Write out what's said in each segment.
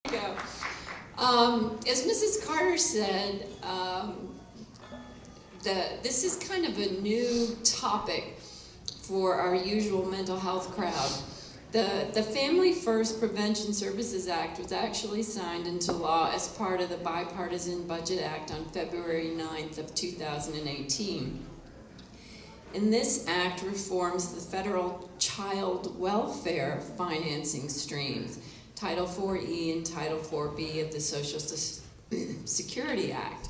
Go. As Mrs. Carter said, this is kind of a new topic for our usual mental health crowd. The Family First Prevention Services Act was actually signed into law as part of the Bipartisan Budget Act on February 9th of 2018. And this act reforms the federal child welfare financing streams, Title IV-E and Title IV-B of the Social Security Act.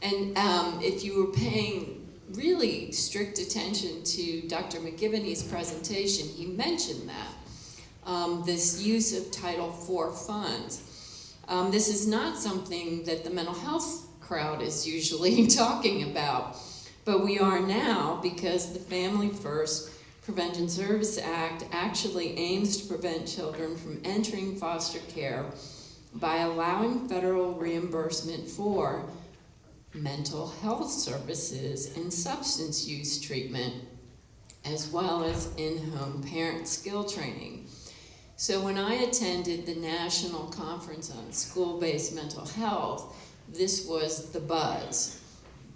And if you were paying really strict attention to Dr. McGivney's presentation, he mentioned that, this use of Title IV funds. This is not something that the mental health crowd is usually talking about, but we are now because the Family First Prevention Service Act actually aims to prevent children from entering foster care by allowing federal reimbursement for mental health services and substance use treatment, as well as in-home parent skill training. So when I attended the National Conference on School-Based Mental Health, this was the buzz.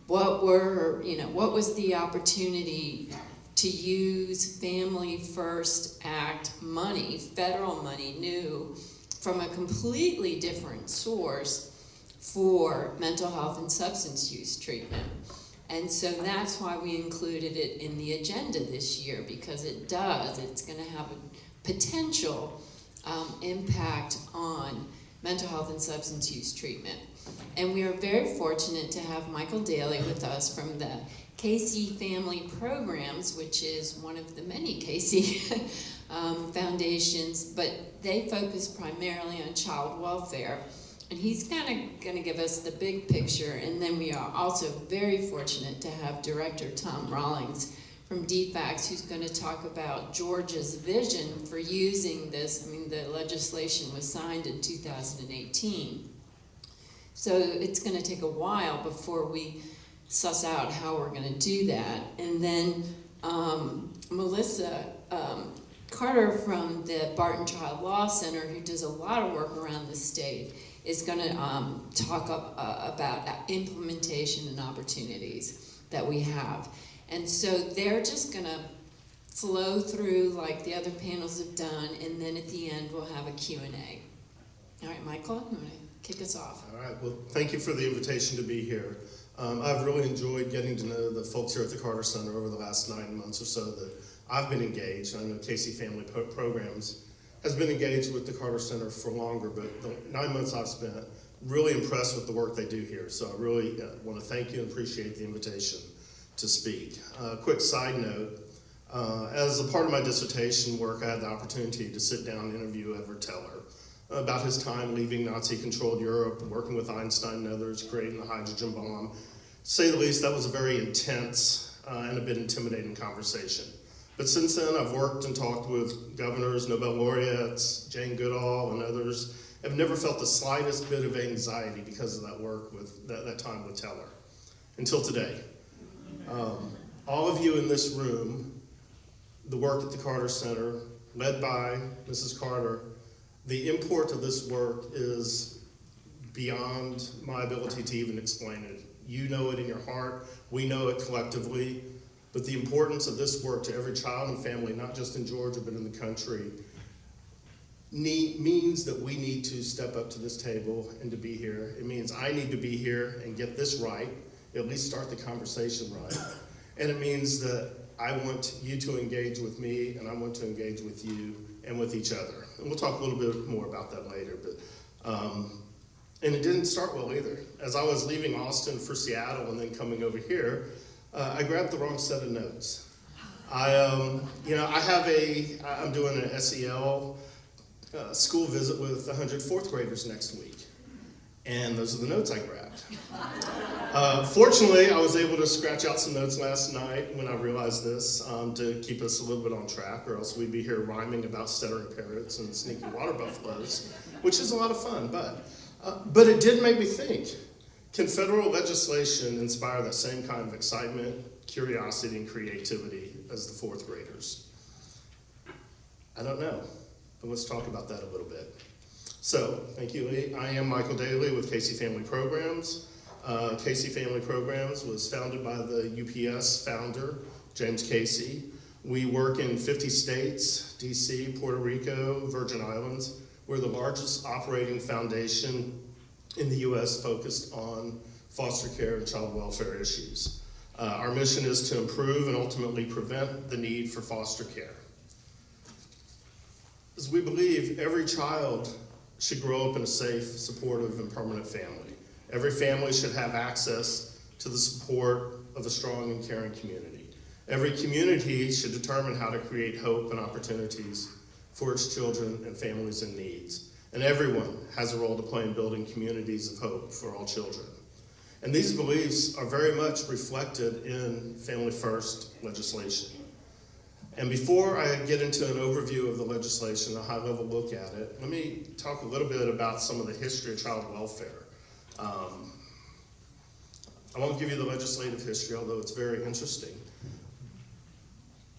What was the opportunity to use Family First Act money, federal money, new from a completely different source for mental health and substance use treatment. And so that's why we included it in the agenda this year, because it's going to have a potential impact on mental health and substance use treatment. And we are very fortunate to have Michael Dailey with us from the Casey Family Programs, which is one of the many Casey foundations, but they focus primarily on child welfare. And he's kind of going to give us the big picture. And then we are also very fortunate to have Director Tom Rawlings from DFACS, who's going to talk about Georgia's vision for using this. I mean, the legislation was signed in 2018. So it's going to take a while before we suss out how we're going to do that. And then Melissa Carter from the Barton Child Law Center, who does a lot of work around the state, is going to talk about implementation and opportunities that we have. And so they're just going to flow through like the other panels have done, and then at the end we'll have a Q&A. All right, Michael, you want to kick us off? All right, well, thank you for the invitation to be here. I've really enjoyed getting to know the folks here at the Carter Center over the last 9 months or so that I've been engaged. I know Casey Family Programs has been engaged with the Carter Center for longer, but the 9 months I've spent, really impressed with the work they do here. So I really want to thank you and appreciate the invitation to speak. Quick side note, as a part of my dissertation work, I had the opportunity to sit down and interview Edward Teller about his time leaving Nazi-controlled Europe, working with Einstein and others, creating the hydrogen bomb. To say the least, that was a very intense and a bit intimidating conversation. But since then, I've worked and talked with governors, Nobel laureates, Jane Goodall, and others. I've never felt the slightest bit of anxiety because of that work with that time with Teller, until today. All of you in this room, the work at the Carter Center, led by Mrs. Carter, the import of this work is beyond my ability to even explain it. You know it in your heart, we know it collectively, but the importance of this work to every child and family, not just in Georgia, but in the country, means that we need to step up to this table and to be here. It means I need to be here and get this right, at least start the conversation right. And it means that I want you to engage with me, and I want to engage with you and with each other. And we'll talk a little bit more about that later. But and it didn't start well either. As I was leaving Austin for Seattle and then coming over here, I grabbed the wrong set of notes. I'm doing an SEL school visit with 100 fourth graders next week. And those are the notes I grabbed. Fortunately, I was able to scratch out some notes last night when I realized this to keep us a little bit on track, or else we'd be here rhyming about stuttering parrots and sneaky water buffaloes, which is a lot of fun. But it did make me think, can federal legislation inspire that same kind of excitement, curiosity, and creativity as the fourth graders? I don't know, but let's talk about that a little bit. So, thank you, Lee. I am Michael Dailey with Casey Family Programs. Casey Family Programs was founded by the UPS founder, James Casey. We work in 50 states, DC, Puerto Rico, Virgin Islands. We're the largest operating foundation in the US focused on foster care and child welfare issues. Our mission is to improve and ultimately prevent the need for foster care. As we believe every child should grow up in a safe, supportive, and permanent family. Every family should have access to the support of a strong and caring community. Every community should determine how to create hope and opportunities for its children and families in needs. And everyone has a role to play in building communities of hope for all children. And these beliefs are very much reflected in Family First legislation. And before I get into an overview of the legislation, a high-level look at it, let me talk a little bit about some of the history of child welfare. I won't give you the legislative history, although it's very interesting.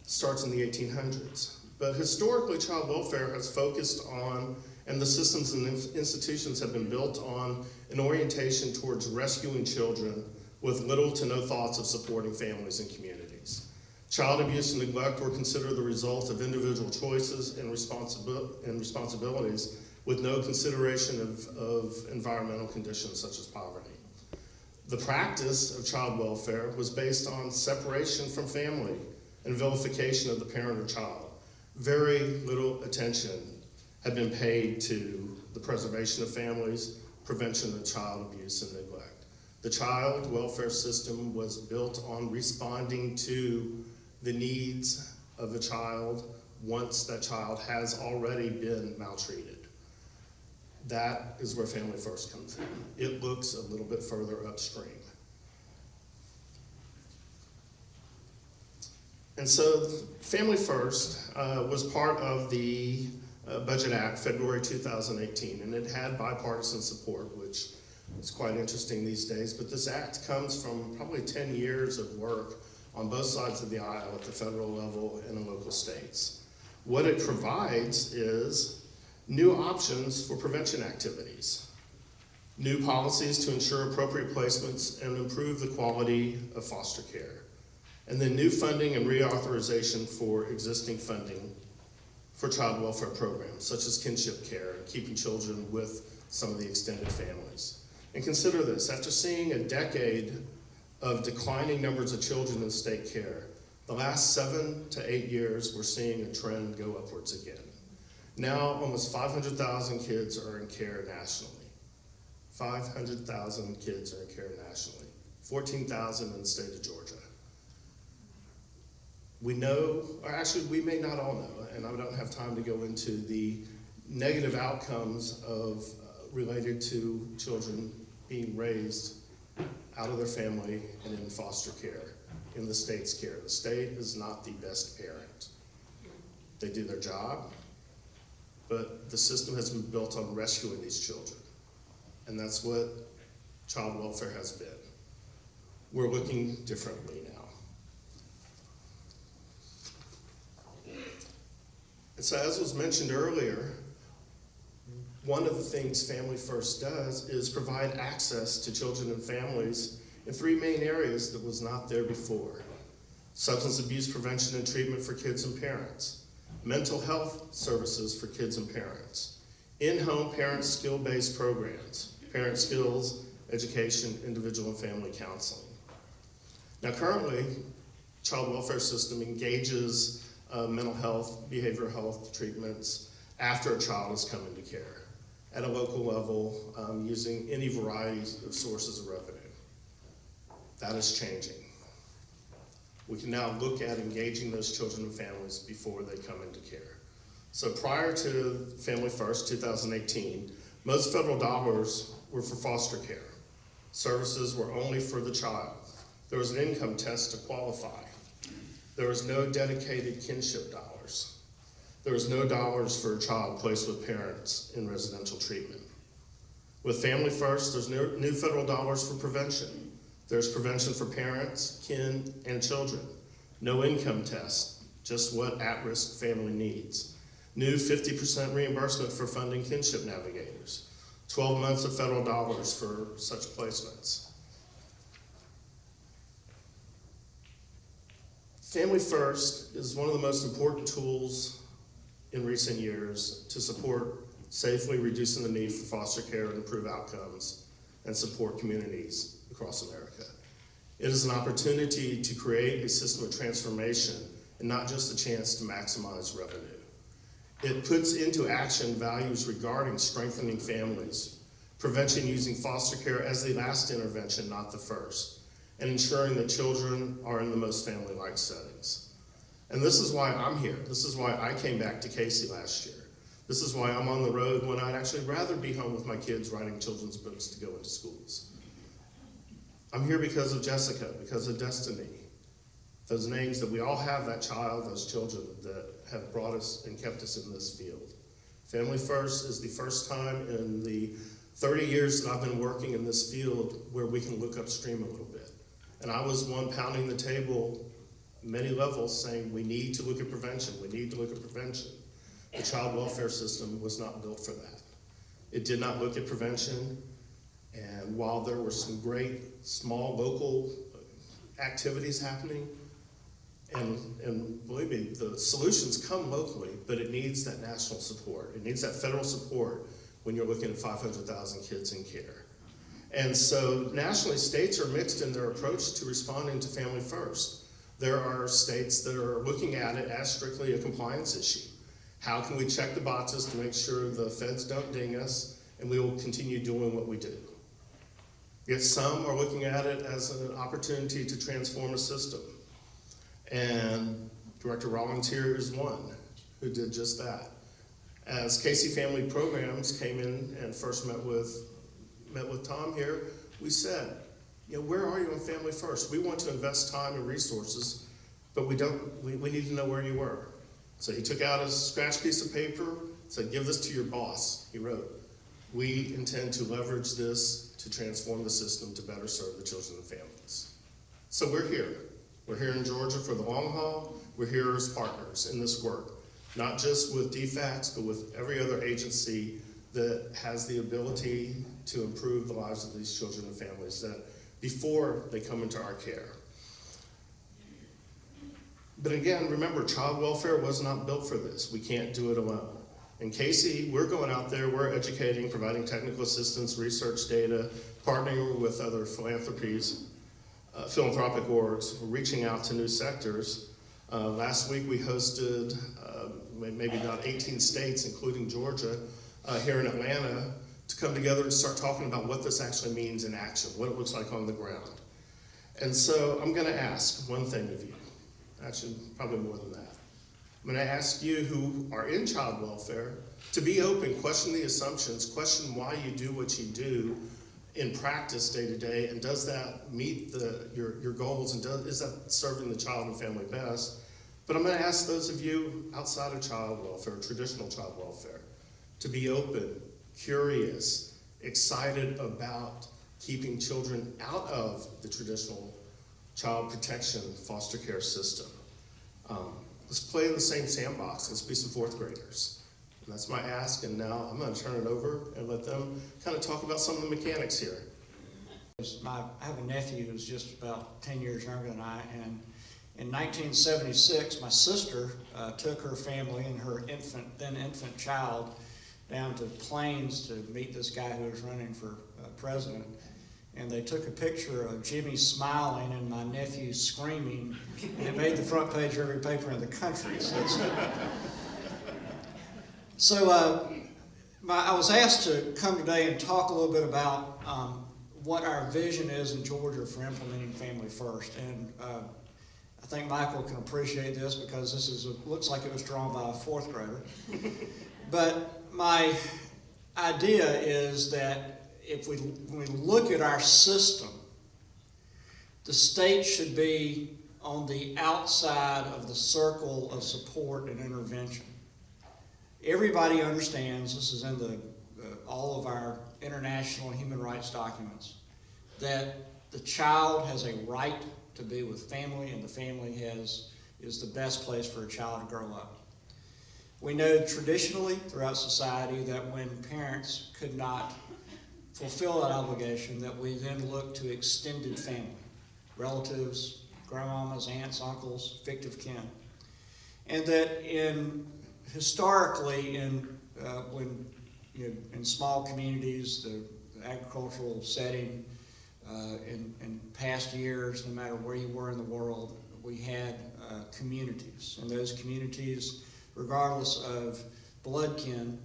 It starts in the 1800s. But historically, child welfare has focused on, and the systems and institutions have been built on, an orientation towards rescuing children with little to no thoughts of supporting families and communities. Child abuse and neglect were considered the result of individual choices and responsibilities with no consideration of environmental conditions such as poverty. The practice of child welfare was based on separation from family and vilification of the parent or child. Very little attention had been paid to the preservation of families, prevention of child abuse and neglect. The child welfare system was built on responding to the needs of the child once that child has already been maltreated. That is where Family First comes in. It looks a little bit further upstream. And so Family First was part of the Budget Act, February 2018, and it had bipartisan support, which is quite interesting these days. But this act comes from probably 10 years of work on both sides of the aisle at the federal level and in local states. What it provides is new options for prevention activities, new policies to ensure appropriate placements and improve the quality of foster care, and then new funding and reauthorization for existing funding for child welfare programs, such as kinship care and keeping children with some of the extended families. And consider this, after seeing a decade of declining numbers of children in state care, the last 7 to 8 years, we're seeing a trend go upwards again. Now, almost 500,000 kids are in care nationally. 500,000 kids are in care nationally. 14,000 in the state of Georgia. We know, or actually we may not all know, and I don't have time to go into the negative outcomes of related to children being raised out of their family and in foster care, in the state's care. The state is not the best parent. They do their job, but the system has been built on rescuing these children. And that's what child welfare has been. We're looking differently now. And so as was mentioned earlier, one of the things Family First does is provide access to children and families in 3 main areas that was not there before. Substance abuse prevention and treatment for kids and parents, mental health services for kids and parents, in-home parent skill-based programs, parent skills, education, individual and family counseling. Now currently, child welfare system engages mental health, behavioral health treatments after a child has come into care at a local level using any variety of sources of revenue. That is changing. We can now look at engaging those children and families before they come into care. So prior to Family First 2018, most federal dollars were for foster care. Services were only for the child. There was an income test to qualify. There was no dedicated kinship dollars. There was no dollars for a child placed with parents in residential treatment. With Family First, there's new federal dollars for prevention. There's prevention for parents, kin, and children. No income test, just what at-risk family needs. new 50% reimbursement for funding kinship navigators, 12 months of federal dollars for such placements. Family First is one of the most important tools in recent years to support safely reducing the need for foster care and improve outcomes and support communities across America. It is an opportunity to create a system of transformation and not just a chance to maximize revenue. It puts into action values regarding strengthening families, prevention using foster care as the last intervention, not the first, and ensuring that children are in the most family-like settings. And this is why I'm here. This is why I came back to Casey last year. This is why I'm on the road when I'd actually rather be home with my kids writing children's books to go into schools. I'm here because of Jessica, because of Destiny. Those names that we all have, that child, those children that have brought us and kept us in this field. Family First is the first time in the 30 years that I've been working in this field where we can look upstream a little bit. And I was one pounding the table many levels saying we need to look at prevention, we need to look at prevention. The child welfare system was not built for that. It did not look at prevention, and while there were some great small local activities happening, and believe me, the solutions come locally, but it needs that national support. It needs that federal support when you're looking at 500,000 kids in care. And so nationally, states are mixed in their approach to responding to Family First. There are states that are looking at it as strictly a compliance issue. How can we check the boxes to make sure the feds don't ding us and we will continue doing what we do? Yet some are looking at it as an opportunity to transform a system. And Director Rawlings here is one who did just that. As Casey Family Programs came in and first met with Tom here, we said, where are you on Family First? We want to invest time and resources, but we need to know where you were. So he took out a scratch piece of paper, said, give this to your boss. He wrote, we intend to leverage this to transform the system to better serve the children and families. So we're here. We're here in Georgia for the long haul. We're here as partners in this work, not just with DFACS, but with every other agency that has the ability to improve the lives of these children and families that before they come into our care. But again, remember, child welfare was not built for this. We can't do it alone. In Casey, we're going out there, we're educating, providing technical assistance, research data, partnering with other philanthropies, philanthropic orgs, reaching out to new sectors. Last week we hosted maybe about 18 states, including Georgia, here in Atlanta, to come together and start talking about what this actually means in action, what it looks like on the ground. And so I'm gonna ask one thing of you, actually probably more than that. I'm gonna ask you who are in child welfare to be open, question the assumptions, question why you do what you do in practice day to day, and does that meet your goals, and is that serving the child and family best? But I'm gonna ask those of you outside of child welfare, traditional child welfare, to be open, curious, excited about keeping children out of the traditional child protection foster care system. Let's play in the same sandbox. Let's be some fourth graders. And that's my ask, and now I'm going to turn it over and let them kind of talk about some of the mechanics here. I have a nephew who's just about 10 years younger than I, and in 1976, my sister took her family and her then infant child down to Plains to meet this guy who was running for president. And they took a picture of Jimmy smiling and my nephew screaming, and it made the front page of every paper in the country. I was asked to come today and talk a little bit about what our vision is in Georgia for implementing Family First. And I think Michael can appreciate this because this looks like it was drawn by a fourth grader. But my idea is that when we look at our system, the state should be on the outside of the circle of support and intervention. Everybody understands, this is in all of our international human rights documents, that the child has a right to be with family, and the family is the best place for a child to grow up. We know traditionally throughout society that when parents could not fulfill that obligation, that we then look to extended family, relatives, grandmamas, aunts, uncles, fictive kin. And that historically when in small communities, the agricultural setting, in past years, no matter where you were in the world, we had communities. And those communities, regardless of blood kin,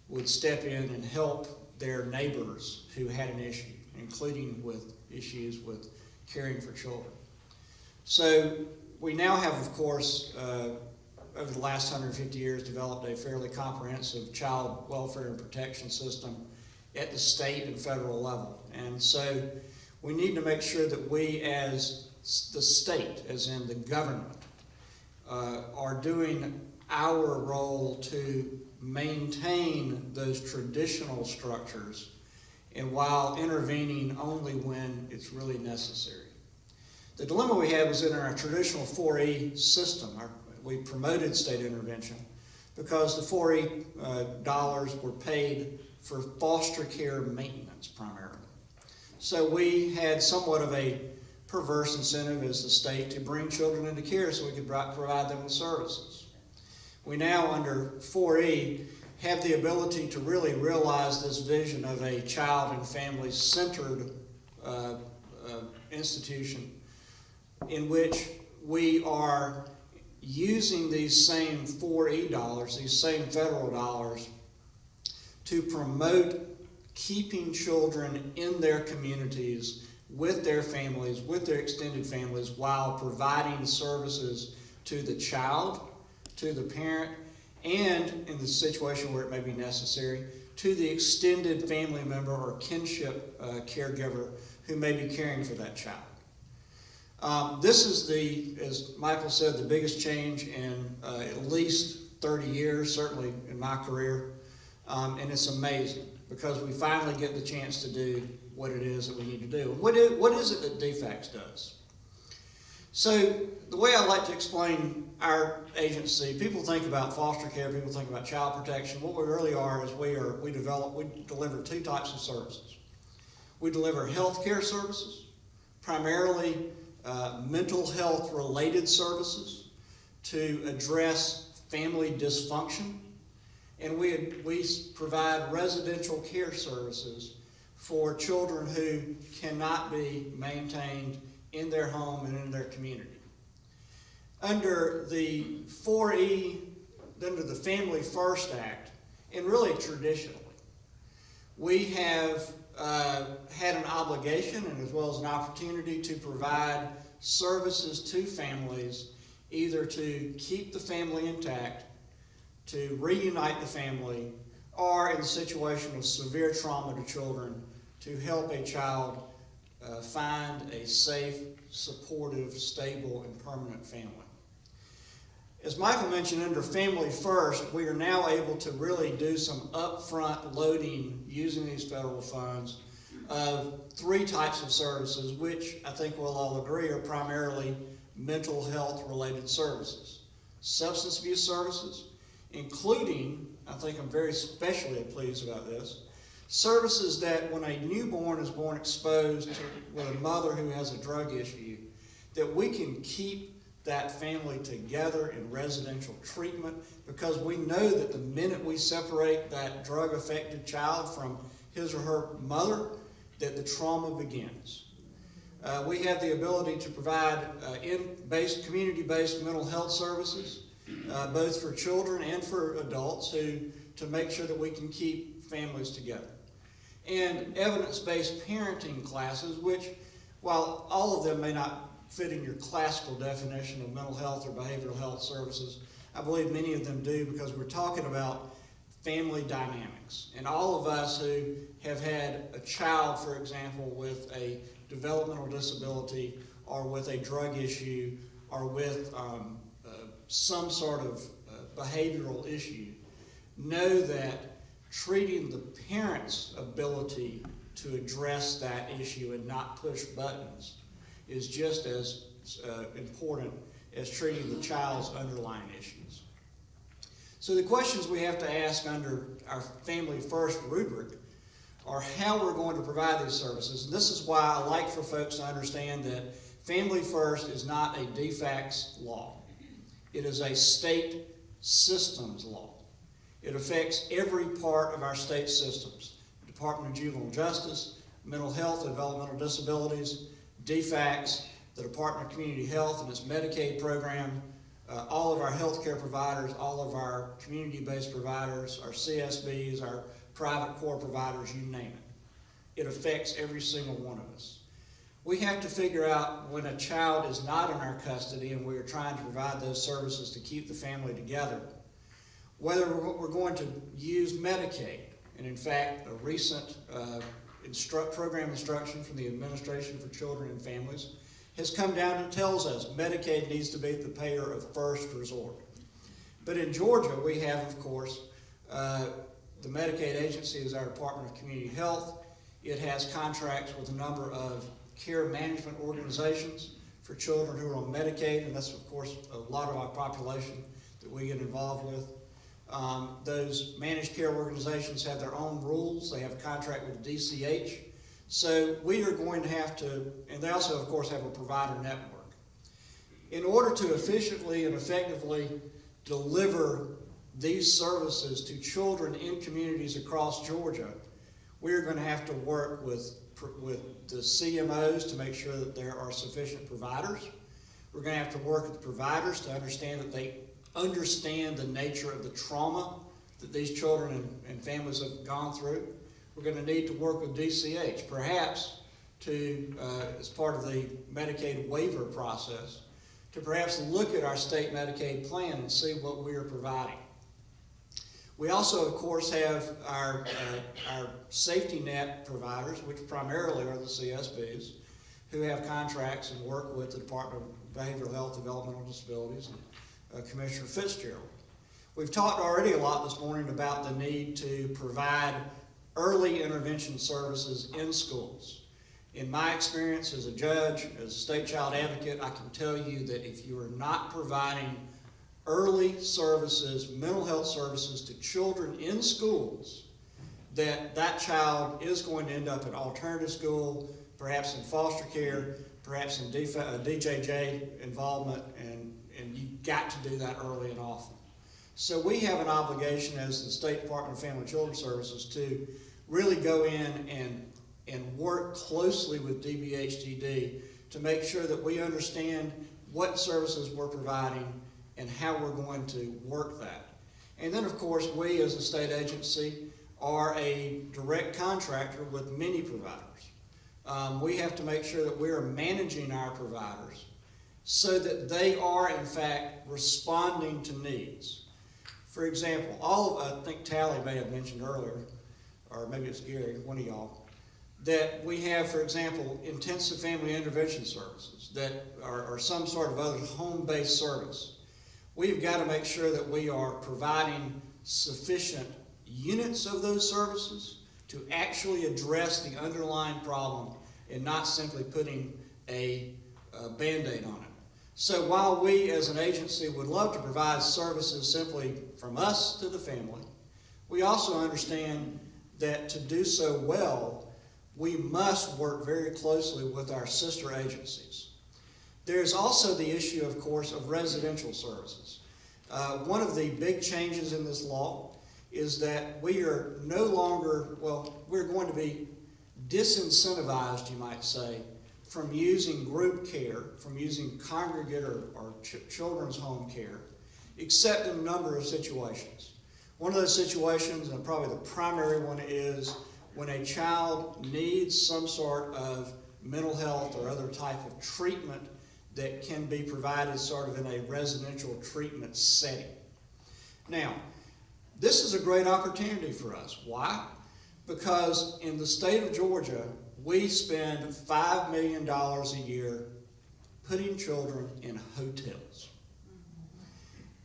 would step in and help their neighbors who had an issue, including with issues with caring for children. So we now have, of course, over the last 150 years, developed a fairly comprehensive child welfare and protection system at the state and federal level. And so we need to make sure that we, as the state, as in the government, are doing our role to maintain those traditional structures, and while intervening only when it's really necessary. The dilemma we had was in our traditional 4E system. We promoted state intervention because the 4E dollars were paid for foster care maintenance primarily. So we had somewhat of a perverse incentive as the state to bring children into care so we could provide them with services. We now, under 4E, have the ability to really realize this vision of a child and family-centered institution in which we are using these same 4E dollars, these same federal dollars, to promote keeping children in their communities with their families, with their extended families, while providing services to the child, to the parent, and in the situation where it may be necessary, to the extended family member or kinship caregiver who may be caring for that child. This is as Michael said, the biggest change in at least 30 years, certainly in my career, and it's amazing because we finally get the chance to do what it is that we need to do. What is it that DFACS does? So the way I like to explain our agency, people think about foster care, people think about child protection. What we really are is we deliver two types of services. We deliver health care services, primarily mental health related services to address family dysfunction. And we provide residential care services for children who cannot be maintained in their home and in their community. Under the 4E, under the Family First Act, and really traditionally, we have had an obligation and as well as an opportunity to provide services to families, either to keep the family intact, to reunite the family, or in the situation of severe trauma to children, to help a child find a safe, supportive, stable, and permanent family. As Michael mentioned, under Family First, we are now able to really do some upfront loading using these federal funds of three types of services, which I think we'll all agree are primarily mental health related services. Substance abuse services, including, I think I'm very especially pleased about this, services that when a newborn is born exposed to with a mother who has a drug issue, that we can keep that family together in residential treatment, because we know that the minute we separate that drug-affected child from his or her mother, that the trauma begins. We have the ability to provide community-based mental health services, both for children and for adults, to make sure that we can keep families together. And evidence-based parenting classes, which, while all of them may not fit in your classical definition of mental health or behavioral health services, I believe many of them do, because we're talking about family dynamics. And all of us who have had a child, for example, with a developmental disability or with a drug issue or with some sort of behavioral issue, know that treating the parent's ability to address that issue and not push buttons is just as important as treating the child's underlying issues. So the questions we have to ask under our Family First rubric are how we're going to provide these services. And this is why I like for folks to understand that Family First is not a de facto law. It is a state systems law. It affects every part of our state systems. The Department of Juvenile Justice, Mental Health and Developmental Disabilities, DFACS, the Department of Community Health and its Medicaid program, all of our healthcare providers, all of our community-based providers, our CSBs, our private core providers, you name it. It affects every single one of us. We have to figure out when a child is not in our custody and we are trying to provide those services to keep the family together, whether we're going to use Medicaid. And in fact, a recent program instruction from the Administration for Children and Families has come down and tells us Medicaid needs to be the payer of first resort. But in Georgia, we have, of course, the Medicaid agency is our Department of Community Health. It has contracts with a number of care management organizations for children who are on Medicaid, and that's, of course, a lot of our population that we get involved with. Those managed care organizations have their own rules. They have a contract with DCH. So we are going to have to, and they also, of course, have a provider network. In order to efficiently and effectively deliver these services to children in communities across Georgia, we're going to have to work with the CMOs to make sure that there are sufficient providers. We're going to have to work with the providers to understand that they understand the nature of the trauma that these children and families have gone through. We're going to need to work with DCH, perhaps to, as part of the Medicaid waiver process, to perhaps look at our state Medicaid plan and see what we are providing. We also, of course, have our safety net providers, which primarily are the CSBs, who have contracts and work with the Department of Behavioral Health, Developmental Disabilities, and Commissioner Fitzgerald. We've talked already a lot this morning about the need to provide early intervention services in schools. In my experience as a judge, as a state child advocate, I can tell you that if you are not providing early services, mental health services to children in schools, that child is going to end up in alternative school, perhaps in foster care, perhaps in DJJ involvement, and you've got to do that early and often. So we have an obligation as the State Department of Family and Children Services to really go in and work closely with DBHTD to make sure that we understand what services we're providing and how we're going to work that. And then, of course, we as a state agency are a direct contractor with many providers. We have to make sure that we are managing our providers so that they are, in fact, responding to needs. For example, I think Tally may have mentioned earlier, or maybe it's Gary, one of y'all, that we have, for example, intensive family intervention services that are some sort of other home-based service. We've got to make sure that we are providing sufficient units of those services to actually address the underlying problem and not simply putting a Band-Aid on it. So while we as an agency would love to provide services simply from us to the family, we also understand that to do so well, we must work very closely with our sister agencies. There's also the issue, of course, of residential services. One of the big changes in this law is that we are no longer, we're going to be disincentivized, you might say, from using group care, from using congregate or children's home care, except in a number of situations. One of those situations, and probably the primary one, is when a child needs some sort of mental health or other type of treatment that can be provided sort of in a residential treatment setting. Now, this is a great opportunity for us. Why? Because in the state of Georgia, we spend $5 million a year putting children in hotels.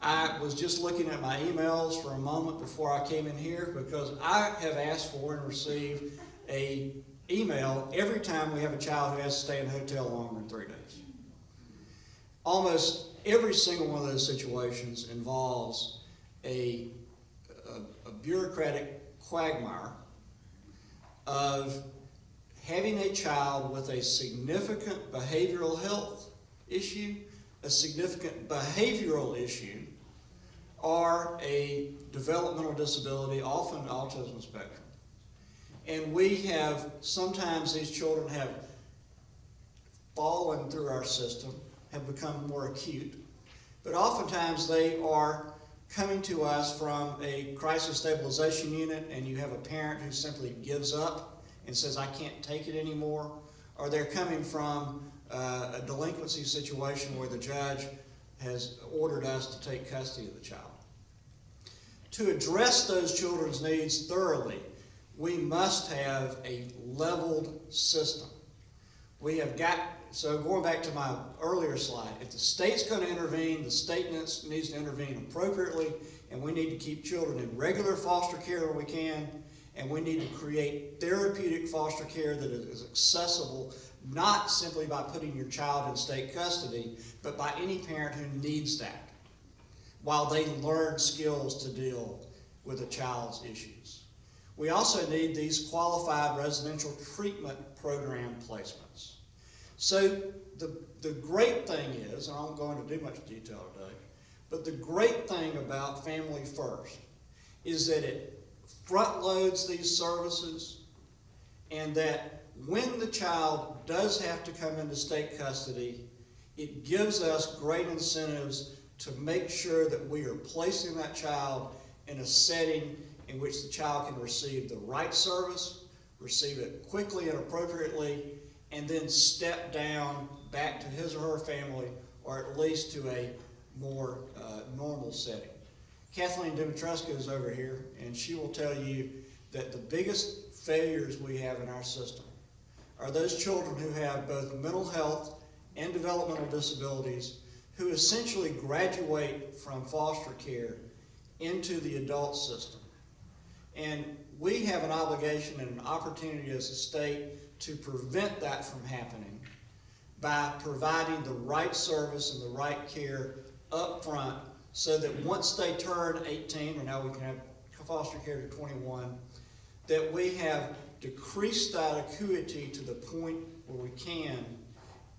I was just looking at my emails for a moment before I came in here because I have asked for and received an email every time we have a child who has to stay in a hotel longer than 3 days. Almost every single one of those situations involves a bureaucratic quagmire of having a child with a significant behavioral health issue, a significant behavioral issue, or a developmental disability, often autism spectrum. And we have, sometimes these children have fallen through our system, have become more acute, but oftentimes they are coming to us from a crisis stabilization unit, and you have a parent who simply gives up and says, I can't take it anymore, or they're coming from a delinquency situation where the judge has ordered us to take custody of the child. To address those children's needs thoroughly, we must have a leveled system. We have got, so going back to my earlier slide, if the state's going to intervene, the state needs to intervene appropriately, and we need to keep children in regular foster care when we can, and we need to create therapeutic foster care that is accessible, not simply by putting your child in state custody, but by any parent who needs that, while they learn skills to deal with a child's issues. We also need these qualified residential treatment program placements. So the great thing is, and I won't go into too much detail today, but the great thing about Family First is that it front loads these services, and that when the child does have to come into state custody, it gives us great incentives to make sure that we are placing that child in a setting in which the child can receive the right service, receive it quickly and appropriately, and then step down back to his or her family, or at least to a more normal setting. Kathleen Dimitrescu is over here, and she will tell you that the biggest failures we have in our system are those children who have both mental health and developmental disabilities, who essentially graduate from foster care into the adult system. And we have an obligation and an opportunity as a state to prevent that from happening by providing the right service and the right care up front, so that once they turn 18, or now we can have foster care to 21, that we have decreased that acuity to the point where we can,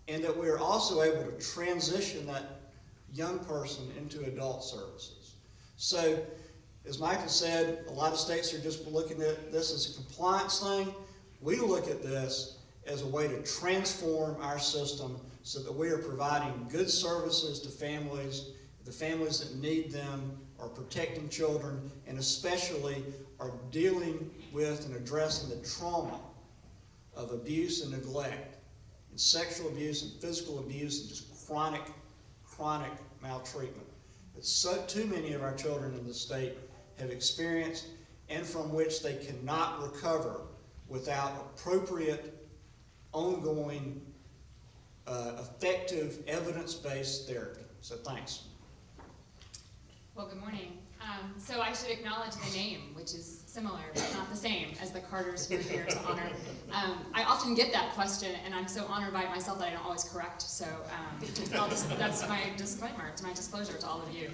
and that we are also able to transition that young person into adult services. So, as Michael said, a lot of states are just looking at this as a compliance thing. We look at this as a way to transform our system so that we are providing good services to families, the families that need them, are protecting children, and especially are dealing with and addressing the trauma of abuse and neglect, and sexual abuse and physical abuse, and just chronic maltreatment that too many of our children in the state have experienced, and from which they cannot recover without appropriate, ongoing, effective, evidence-based therapy. So thanks. Well, good morning. So I should acknowledge the name, which is similar but not the same as the Carters who are here to honor. I often get that question, and I'm so honored by it myself that I don't always correct. So that's my disclaimer, it's my disclosure to all of you.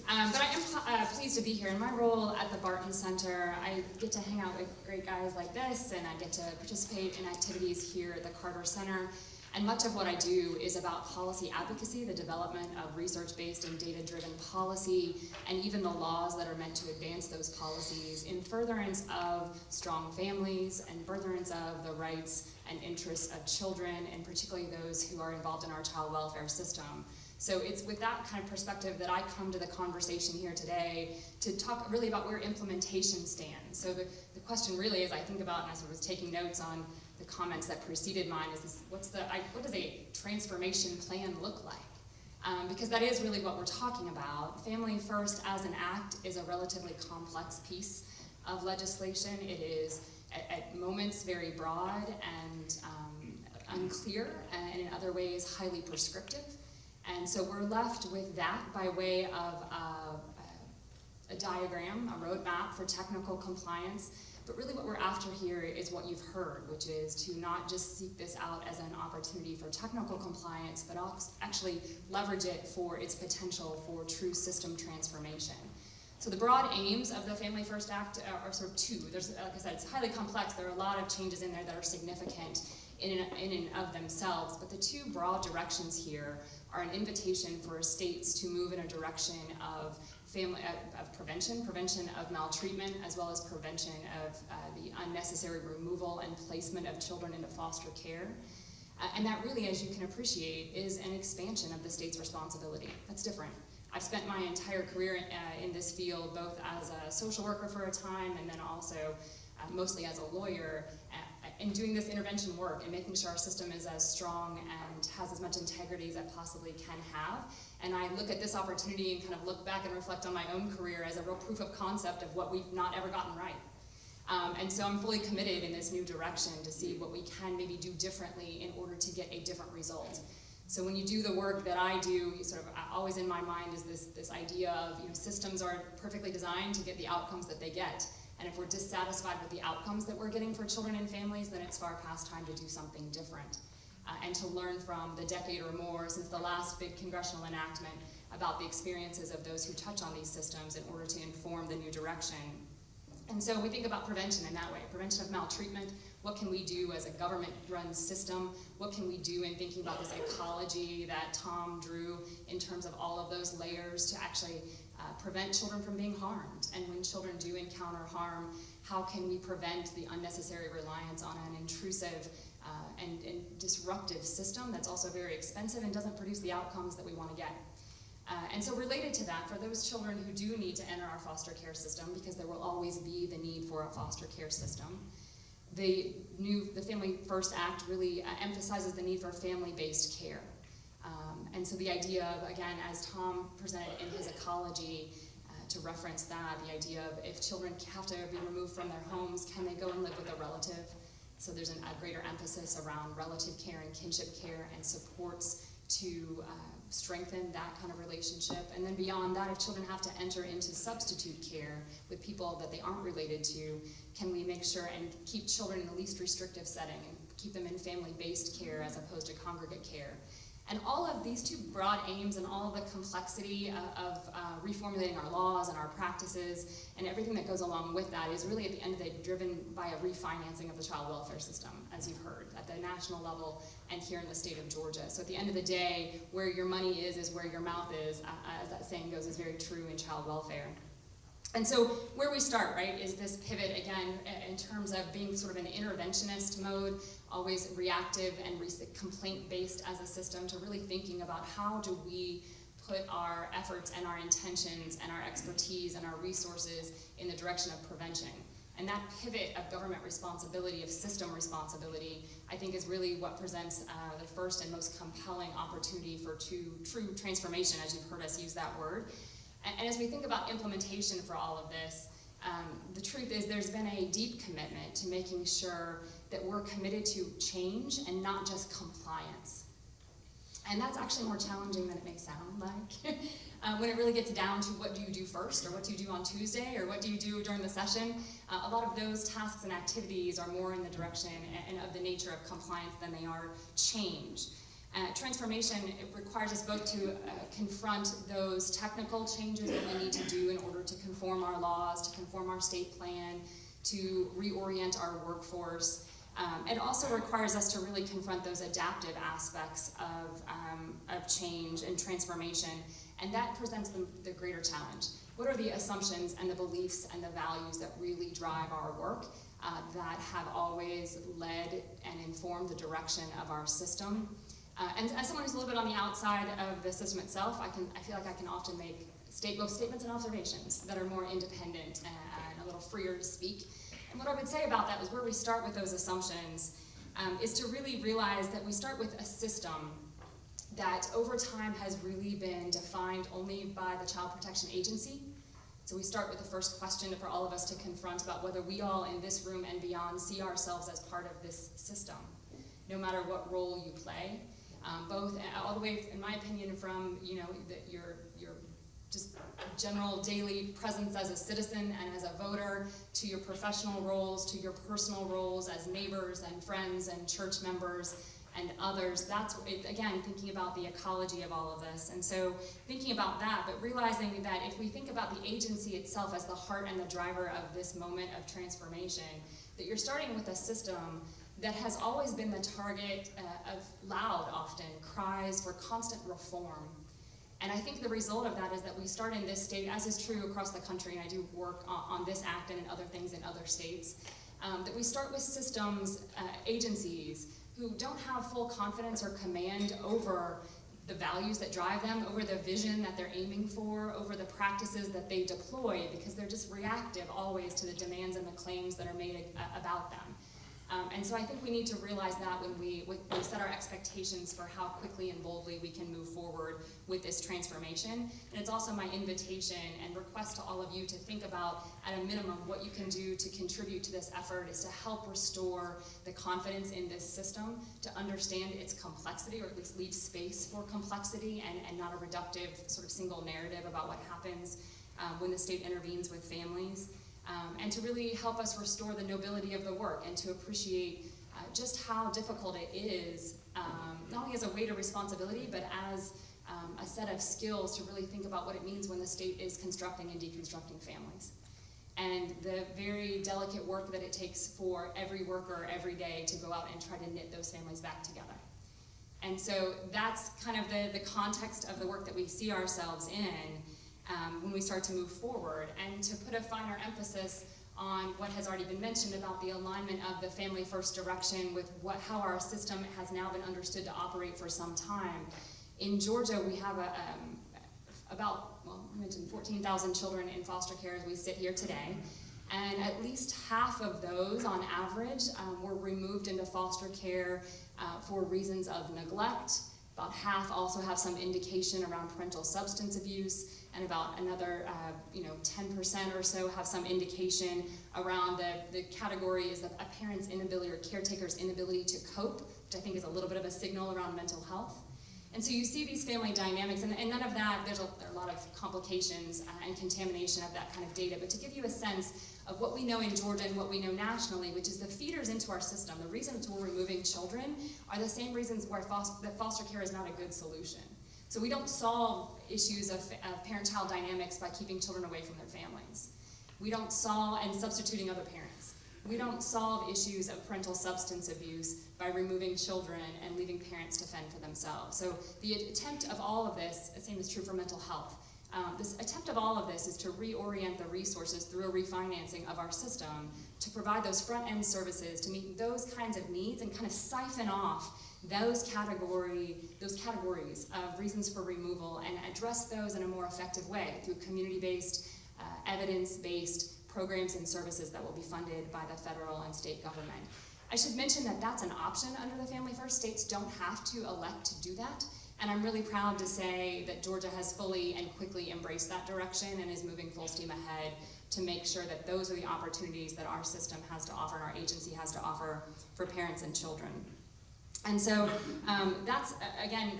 But I am pleased to be here. In my role at the Barton Center, I get to hang out with great guys like this, and I get to participate in activities here at the Carter Center. And much of what I do is about policy advocacy, the development of research-based and data-driven policy, and even the laws that are meant to advance those policies in furtherance of strong families and furtherance of the rights and interests of children, and particularly those who are involved in our child welfare system. So it's with that kind of perspective that I come to the conversation here today to talk really about where implementation stands. So the question really is, I think about, and as I was taking notes on the comments that preceded mine, is this, what does a transformation plan look like? Because that is really what we're talking about. Family First as an act is a relatively complex piece of legislation. It is at moments very broad and unclear, and in other ways highly prescriptive. And so we're left with that by way of a diagram, a roadmap for technical compliance. But really what we're after here is what you've heard, which is to not just seek this out as an opportunity for technical compliance, but actually leverage it for its potential for true system transformation. So the broad aims of the Family First Act are sort of two. There's, like I said, it's highly complex. There are a lot of changes in there that are significant in and of themselves, but the two broad directions here are an invitation for states to move in a direction of prevention of maltreatment, as well as prevention of the unnecessary removal and placement of children into foster care. And that really, as you can appreciate, is an expansion of the state's responsibility. That's different. I've spent my entire career in this field, both as a social worker for a time and then also mostly as a lawyer, in doing this intervention work and making sure our system is as strong and has as much integrity as it possibly can have. And I look at this opportunity and kind of look back and reflect on my own career as a real proof of concept of what we've not ever gotten right. And so I'm fully committed in this new direction to see what we can maybe do differently in order to get a different result. So when you do the work that I do, you sort of always in my mind is this idea of, systems are perfectly designed to get the outcomes that they get. And if we're dissatisfied with the outcomes that we're getting for children and families, then it's far past time to do something different. And to learn from the decade or more since the last big congressional enactment about the experiences of those who touch on these systems in order to inform the new direction. And so we think about prevention in that way, prevention of maltreatment. What can we do as a government-run system? What can we do in thinking about this ecology that Tom drew in terms of all of those layers to actually prevent children from being harmed? And when children do encounter harm, how can we prevent the unnecessary reliance on an intrusive and disruptive system that's also very expensive and doesn't produce the outcomes that we want to get? And so related to that, for those children who do need to enter our foster care system, because there will always be the need for a foster care system, the Family First Act really emphasizes the need for family-based care. And so the idea of, again, as Tom presented in his ecology, to reference that, the idea of if children have to be removed from their homes, can they go and live with a relative? So there's a greater emphasis around relative care and kinship care and supports to strengthen that kind of relationship. And then beyond that, if children have to enter into substitute care with people that they aren't related to, can we make sure and keep children in the least restrictive setting and keep them in family-based care as opposed to congregate care? And all of these two broad aims and all of the complexity of reformulating our laws and our practices and everything that goes along with that is really at the end of the day driven by a refinancing of the child welfare system, as you've heard, at the national level and here in the state of Georgia. So at the end of the day, where your money is where your mouth is, as that saying goes, is very true in child welfare. And so where we start, right, is this pivot, again, in terms of being sort of an interventionist mode, always reactive and complaint-based as a system, to really thinking about how do we put our efforts and our intentions and our expertise and our resources in the direction of prevention. And that pivot of government responsibility, of system responsibility, I think is really what presents the first and most compelling opportunity for true transformation, as you've heard us use that word. And as we think about implementation for all of this, the truth is there's been a deep commitment to making sure that we're committed to change and not just compliance. And that's actually more challenging than it may sound like. When it really gets down to what do you do first, or what do you do on Tuesday, or what do you do during the session, a lot of those tasks and activities are more in the direction and of the nature of compliance than they are change. Transformation, it requires us both to confront those technical changes that we need to do in order to conform our laws, to conform our state plan, to reorient our workforce. It also requires us to really confront those adaptive aspects of change and transformation, and that presents the greater challenge. What are the assumptions and the beliefs and the values that really drive our work, that have always led and informed the direction of our system? And as someone who's a little bit on the outside of the system itself, I feel like I can often make both statements and observations that are more independent and a little freer to speak. And what I would say about that is where we start with those assumptions is to really realize that we start with a system that over time has really been defined only by the Child Protection Agency. So we start with the first question for all of us to confront about whether we all in this room and beyond see ourselves as part of this system, no matter what role you play. Both all the way, in my opinion, from your just general daily presence as a citizen and as a voter, to your professional roles, to your personal roles as neighbors and friends and church members, and others, that's, again, thinking about the ecology of all of this. And so thinking about that, but realizing that if we think about the agency itself as the heart and the driver of this moment of transformation, that you're starting with a system that has always been the target of loud, often, cries for constant reform. And I think the result of that is that we start in this state, as is true across the country, and I do work on this act and in other things in other states, that we start with systems, agencies, who don't have full confidence or command over the values that drive them, over the vision that they're aiming for, over the practices that they deploy, because they're just reactive always to the demands and the claims that are made about them. And so I think we need to realize that when we set our expectations for how quickly and boldly we can move forward with this transformation. And it's also my invitation and request to all of you to think about, at a minimum, what you can do to contribute to this effort is to help restore the confidence in this system, to understand its complexity, or at least leave space for complexity and not a reductive sort of single narrative about what happens when the state intervenes with families. And to really help us restore the nobility of the work and to appreciate just how difficult it is, not only as a weight of responsibility, but as a set of skills to really think about what it means when the state is constructing and deconstructing families. And the very delicate work that it takes for every worker every day to go out and try to knit those families back together. And so that's kind of the context of the work that we see ourselves in when we start to move forward, and to put a finer emphasis on what has already been mentioned about the alignment of the family first direction with how our system has now been understood to operate for some time. In Georgia, we have I mentioned 14,000 children in foster care as we sit here today, and at least half of those, on average, were removed into foster care for reasons of neglect. About half also have some indication around parental substance abuse, and about another 10% or so have some indication around the category is a parent's inability or caretaker's inability to cope, which I think is a little bit of a signal around mental health. And so you see these family dynamics, and none of that, there are a lot of complications and contamination of that kind of data, but to give you a sense of what we know in Georgia and what we know nationally, which is the feeders into our system, the reasons we're removing children are the same reasons why foster care is not a good solution. So we don't solve issues of parent-child dynamics by keeping children away from their families. We don't solve, and substituting other parents. We don't solve issues of parental substance abuse by removing children and leaving parents to fend for themselves. So the attempt of all of this, the same is true for mental health. This attempt of all of this is to reorient the resources through a refinancing of our system to provide those front-end services to meet those kinds of needs and kind of siphon off those categories of reasons for removal and address those in a more effective way through community-based, evidence-based programs and services that will be funded by the federal and state government. I should mention that that's an option under the Family First. States don't have to elect to do that. And I'm really proud to say that Georgia has fully and quickly embraced that direction and is moving full steam ahead to make sure that those are the opportunities that our system has to offer and our agency has to offer for parents and children. And so that's, again,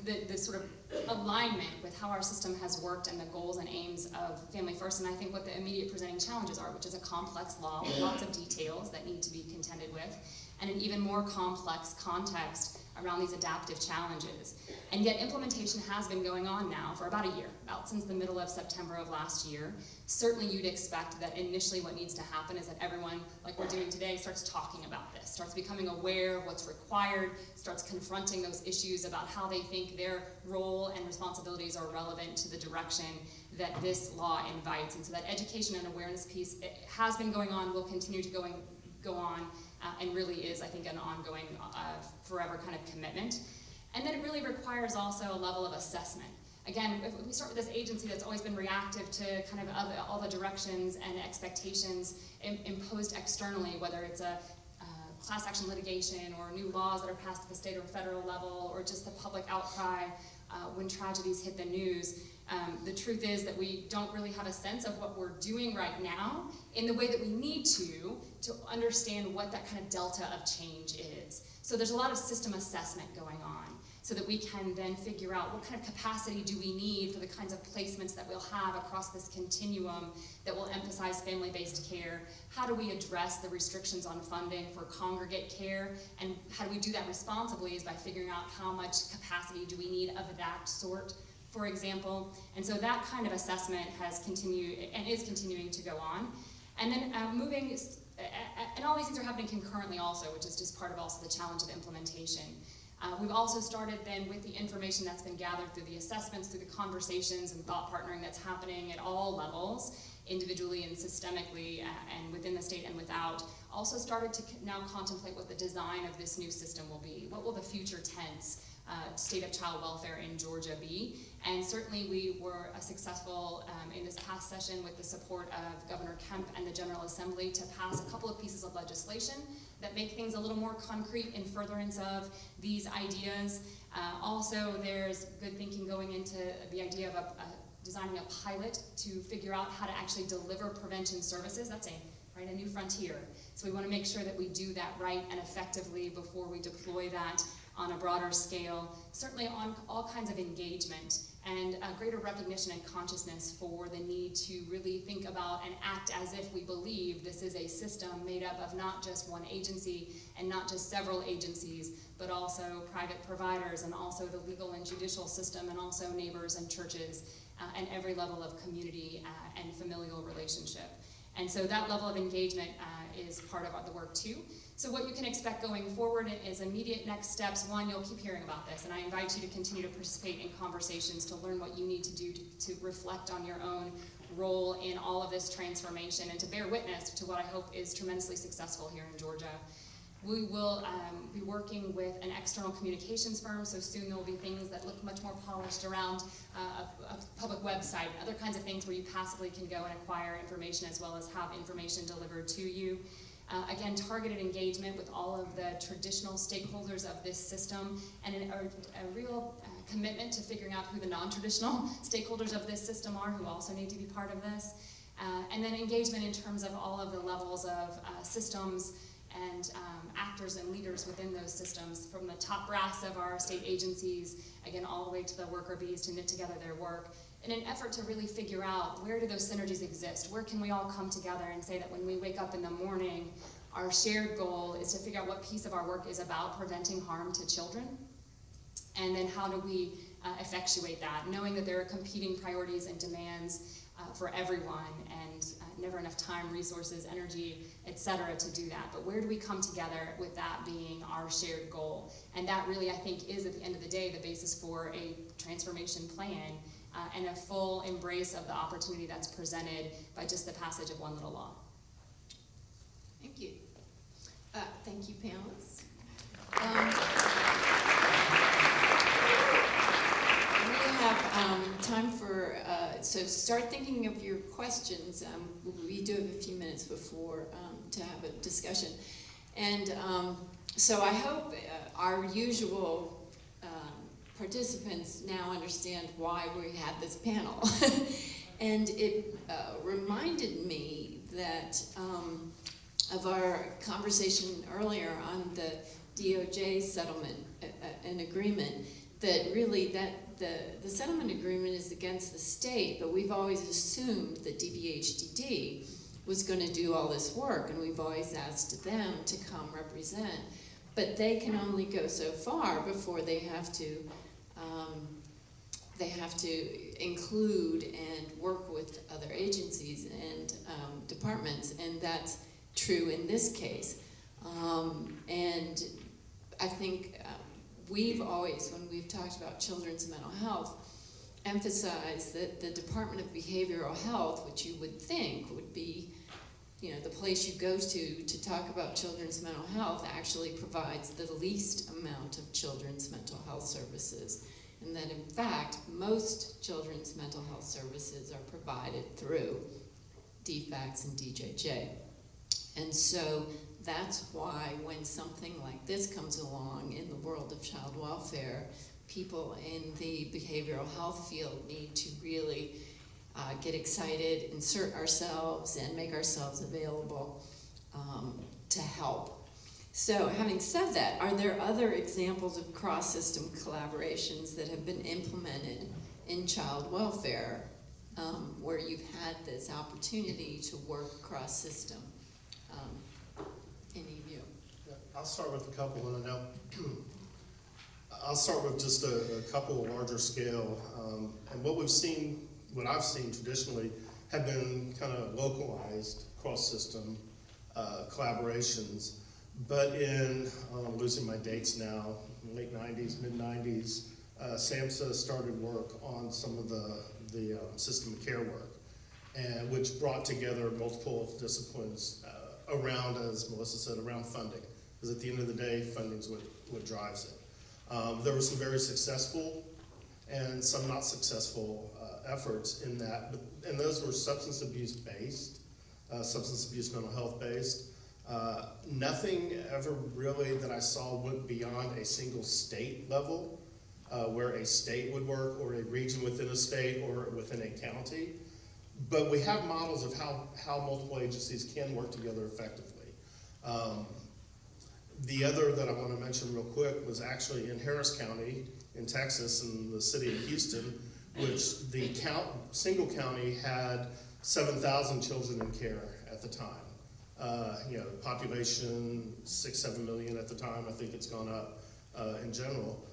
the sort of alignment with how our system has worked and the goals and aims of Family First, and I think what the immediate presenting challenges are, which is a complex law with lots of details that need to be contended with, and an even more complex context around these adaptive challenges. And yet implementation has been going on now for about a year, about since the middle of September of last year. Certainly you'd expect that initially what needs to happen is that everyone, like we're doing today, starts talking about this, starts becoming aware of what's required, starts confronting those issues about how they think their role and responsibilities are relevant to the direction that this law invites. And so that education and awareness piece, it has been going on, will continue to go on, and really is, I think, an ongoing, forever kind of commitment. And then it really requires also a level of assessment. Again, if we start with this agency that's always been reactive to kind of all the directions and expectations imposed externally, whether it's a class action litigation or new laws that are passed at the state or federal level, or just the public outcry when tragedies hit the news. The truth is that we don't really have a sense of what we're doing right now in the way that we need to understand what that kind of delta of change is. So there's a lot of system assessment going on. so that we can then figure out what kind of capacity do we need for the kinds of placements that we'll have across this continuum that will emphasize family-based care. How do we address the restrictions on funding for congregate care, and how do we do that responsibly is by figuring out how much capacity do we need of that sort, for example. And so that kind of assessment has continued and is continuing to go on. And then and all these things are happening concurrently also, which is just part of also the challenge of implementation. We've also started then with the information that's been gathered through the assessments, through the conversations and thought partnering that's happening at all levels, individually and systemically, and within the state and without, also started to now contemplate what the design of this new system will be. What will the future tense state of child welfare in Georgia be? And certainly we were successful in this past session with the support of Governor Kemp and the General Assembly to pass a couple of pieces of legislation that make things a little more concrete in furtherance of these ideas. Also, there's good thinking going into the idea of designing a pilot to figure out how to actually deliver prevention services. That's a new frontier. So we want to make sure that we do that right and effectively before we deploy that on a broader scale, certainly on all kinds of engagement and a greater recognition and consciousness for the need to really think about and act as if we believe this is a system made up of not just one agency and not just several agencies, but also private providers and also the legal and judicial system and also neighbors and churches and every level of community and familial relationship. And so that level of engagement is part of the work too. So what you can expect going forward is immediate next steps. One, you'll keep hearing about this, and I invite you to continue to participate in conversations to learn what you need to do to reflect on your own role in all of this transformation and to bear witness to what I hope is tremendously successful here in Georgia. We will be working with an external communications firm, so soon there will be things that look much more polished around a public website, other kinds of things where you passively can go and acquire information as well as have information delivered to you. Again, targeted engagement with all of the traditional stakeholders of this system and a real commitment to figuring out who the non-traditional stakeholders of this system are who also need to be part of this. And then engagement in terms of all of the levels of systems and actors and leaders within those systems, from the top brass of our state agencies, again, all the way to the worker bees to knit together their work, in an effort to really figure out where do those synergies exist? Where can we all come together and say that when we wake up in the morning, our shared goal is to figure out what piece of our work is about preventing harm to children? And then how do we effectuate that, knowing that there are competing priorities and demands for everyone, and never enough time, resources, energy, etc. to do that. But where do we come together with that being our shared goal? And that really, I think, is at the end of the day the basis for a transformation plan and a full embrace of the opportunity that's presented by just the passage of one little law. Thank you. Thank you, panelists. We have time for, so start thinking of your questions. We do have a few minutes before to have a discussion. And so I hope our usual participants now understand why we had this panel. And it reminded me that of our conversation earlier on the DOJ settlement and agreement, that really the settlement agreement is against the state, but we've always assumed that DBHDD was going to do all this work, and we've always asked them to come represent. But they can only go so far before they have to include and work with other agencies and departments, and that's true in this case. And I think we've always, when we've talked about children's mental health, emphasized that the Department of Behavioral Health, which you would think would be, the place you go to talk about children's mental health, actually provides the least amount of children's mental health services. And that in fact, most children's mental health services are provided through DFACS and DJJ. And so that's why when something like this comes along in the world of child welfare, people in the behavioral health field need to really get excited, insert ourselves, and make ourselves available to help. So having said that, are there other examples of cross-system collaborations that have been implemented in child welfare where you've had this opportunity to work cross-system? Any of you? I'll start with a couple, and I know I'll start with just a couple larger scale. And what I've seen traditionally have been kind of localized cross-system collaborations. But in, losing my dates now, late 90s, mid 90s, SAMHSA started work on some of the system of care work, and which brought together multiple disciplines around, as Melissa said, around funding. Because at the end of the day, funding is what drives it. There were some very successful and some not successful efforts in that, and those were substance abuse based, substance abuse mental health based. Nothing ever really that I saw went beyond a single state level, where a state would work, or a region within a state, or within a county. But we have models of how multiple agencies can work together effectively. The other that I want to mention real quick was actually in Harris County in Texas, in the city of Houston, which the single county had 7,000 children in care at the time. Population 6-7 million at the time. I think it's gone up in general.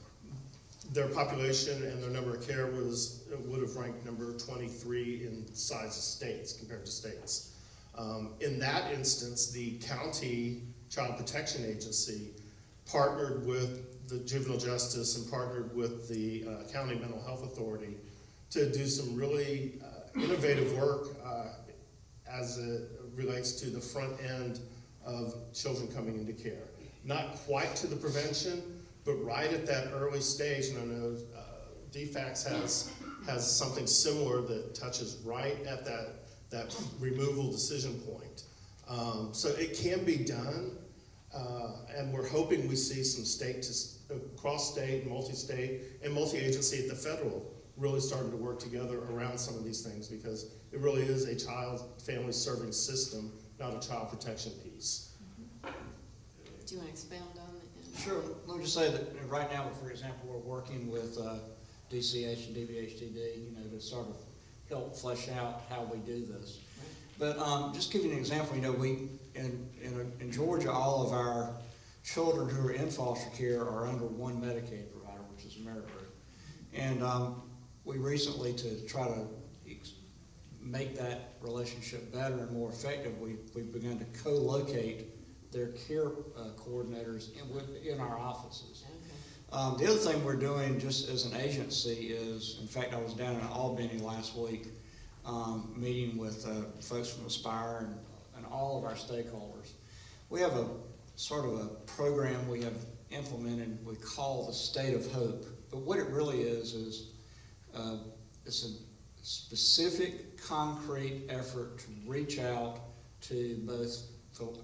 Their population and their number of care would have ranked number 23 in size of states compared to states. In that instance, the county child protection agency partnered with the juvenile justice and partnered with the county mental health authority to do some really innovative work as it relates to the front end of children coming into care. Not quite to the prevention, but right at that early stage, and I know DFACS has something similar that touches right at that removal decision point. So it can be done, and we're hoping we see some cross-state, multi-state, and multi-agency at the federal really starting to work together around some of these things, because it really is a child family serving system, not a child protection piece. Do you want to expound on that? Sure. Let me just say that right now, for example, we're working with DCH and DBHTD, to sort of help flesh out how we do this. Right. But just give you an example, we in Georgia, all of our children who are in foster care are under one Medicaid provider, which is Amerigroup. And we recently, to try to make that relationship better and more effective, we've begun to co-locate their care coordinators in our offices. Okay. The other thing we're doing just as an agency is, in fact, I was down in Albany last week meeting with folks from Aspire and all of our stakeholders. We have a sort of a program we have implemented we call the State of Hope. But what it really is it's a specific, concrete effort to reach out to both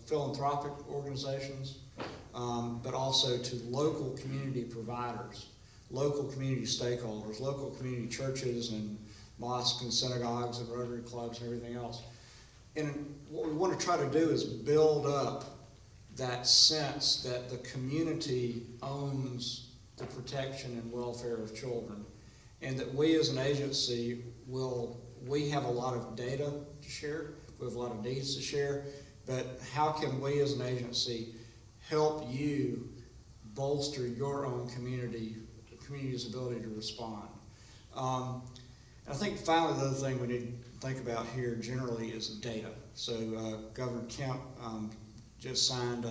philanthropic organizations, but also to local community providers, local community stakeholders, local community churches and mosques and synagogues and Rotary clubs and everything else. And what we want to try to do is build up that sense that the community owns the protection and welfare of children, and that we as an agency we have a lot of data to share, we have a lot of needs to share, but how can we as an agency help you bolster your own community, the community's ability to respond? And I think finally the other thing we need to think about here generally is data. So Governor Kemp just signed, I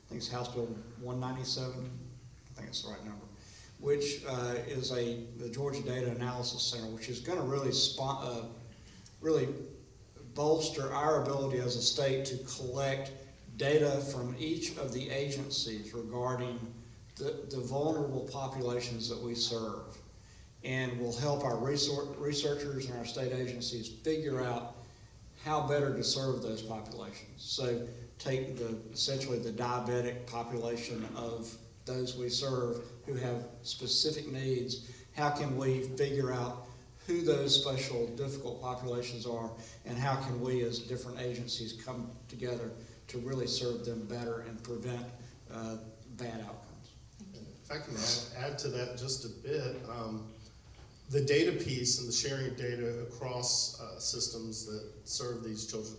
think it's House Bill 197, I think it's the right number, which is the Georgia Data Analysis Center, which is going to really bolster our ability as a state to collect data from each of the agencies regarding the vulnerable populations that we serve, and will help our researchers and our state agencies figure out how better to serve those populations. So take essentially the diabetic population of those we serve who have specific needs. How can we figure out who those special difficult populations are, and how can we as different agencies come together to really serve them better and prevent bad outcomes. If I can add to that just a bit, the data piece and the sharing of data across systems that serve these children,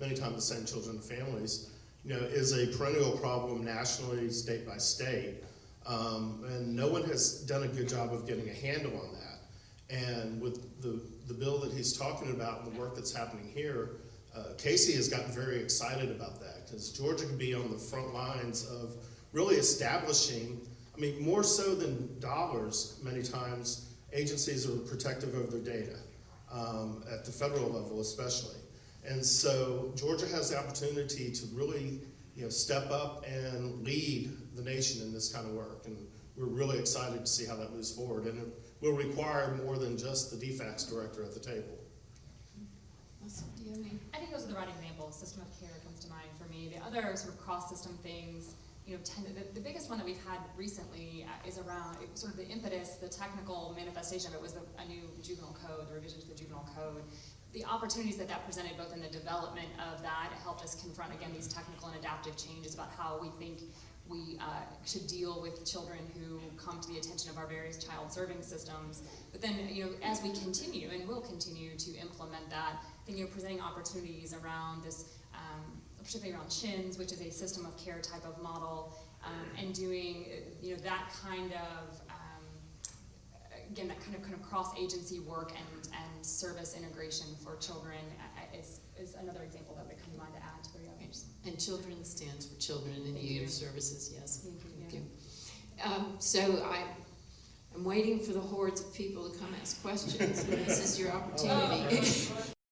many times the same children and families, is a perennial problem nationally, state by state, and no one has done a good job of getting a handle on that. And with the bill that he's talking about and the work that's happening here, Casey has gotten very excited about that because Georgia can be on the front lines of really establishing, more so than dollars, many times agencies are protective of their data, at the federal level especially. And so Georgia has the opportunity to really step up and lead the nation in this kind of work. And we're really excited to see how that moves forward. And it will require more than just the DFACS director at the table. Awesome. Do you have any? I think those are the right examples. System of care comes to mind for me. The other sort of cross-system things, the biggest one that we've had recently is around sort of the impetus, the technical manifestation of it was a new juvenile code, the revision to the juvenile code. The opportunities that presented both in the development of that helped us confront, again, these technical and adaptive changes about how we think we should deal with children who come to the attention of our various child serving systems. But then, as we continue and will continue to implement that, then you're presenting opportunities around this, particularly around CHINS, which is a system of care type of model, and doing, that kind of, again, that kind of cross-agency work and service integration for children is another example that would come to mind to add to the others. And children stands for Children in Thank Need you. of Services, yes. Thank you. So I'm waiting for the hordes of people to come ask questions, and this is your opportunity.